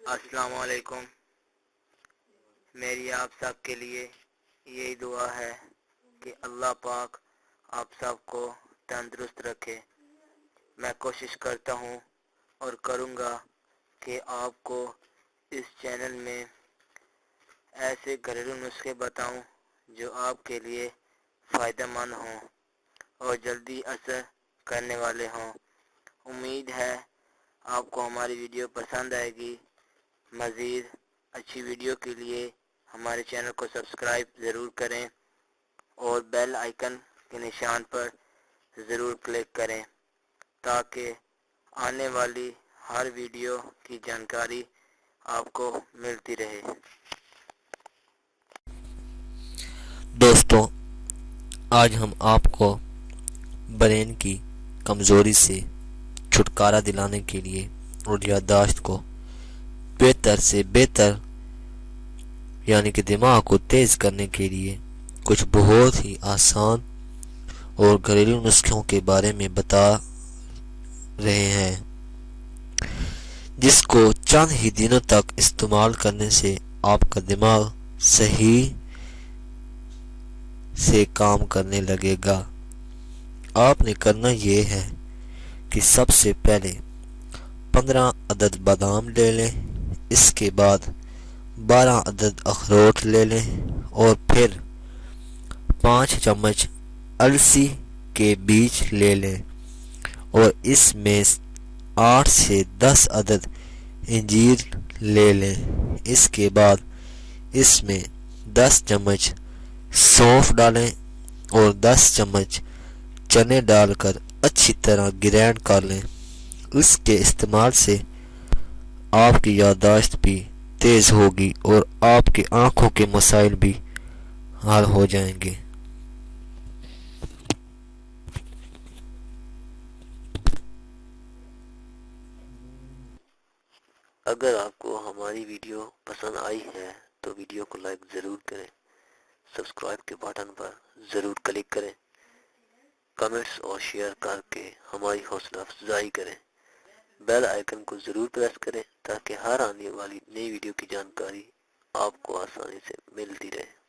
السلام علیکم۔ میری آپ سب کے لیے یہی دعا ہے کہ اللہ پاک آپ سب کو تندرست رکھے۔ میں کوشش کرتا ہوں اور کروں گا کہ آپ کو اس چینل میں ایسے گھریلو نسخے بتاؤں جو آپ کے لیے فائدہ مند ہوں اور جلدی اثر کرنے والے ہوں۔ امید ہے آپ کو ہماری ویڈیو پسند آئے گی۔ مزید اچھی ویڈیو کے لیے ہمارے چینل کو سبسکرائب ضرور کریں اور بیل آئیکن کے نشان پر ضرور کلک کریں تاکہ آنے والی ہر ویڈیو کی جانکاری آپ کو ملتی رہے۔ دوستوں، آج ہم آپ کو برین کی کمزوری سے چھٹکارا دلانے کے لیے اور یادداشت کو بہتر سے بہتر یعنی کہ دماغ کو تیز کرنے کے لیے کچھ بہت ہی آسان اور گھریلو نسخوں کے بارے میں بتا رہے ہیں، جس کو چند ہی دنوں تک استعمال کرنے سے آپ کا دماغ صحیح سے کام کرنے لگے گا۔ آپ نے کرنا یہ ہے کہ سب سے پہلے 15 عدد بادام لے لیں، اس کے بعد 12 عدد اخروٹ لے لیں اور پھر 5 چمچ السی کے بیج لے لیں اور اس میں 8 سے 10 عدد انجیر لے لیں۔ اس کے بعد اس میں 10 چمچ سونف ڈالیں اور 10 چمچ چنے ڈال کر اچھی طرح گرینڈ کر لیں۔ اس کے استعمال سے آپ کی یادداشت بھی تیز ہوگی اور آپ کی آنکھوں کے مسائل بھی حل ہو جائیں گے۔ اگر آپ کو ہماری ویڈیو پسند آئی ہے تو ویڈیو کو لائک ضرور کریں، سبسکرائب کے بٹن پر ضرور کلک کریں، کمنٹس اور شیئر کر کے ہماری حوصلہ افزائی کریں۔ بیل آئیکن کو ضرور پریس کریں تاکہ ہر آنے والی نئی ویڈیو کی جانکاری آپ کو آسانی سے ملتی رہے۔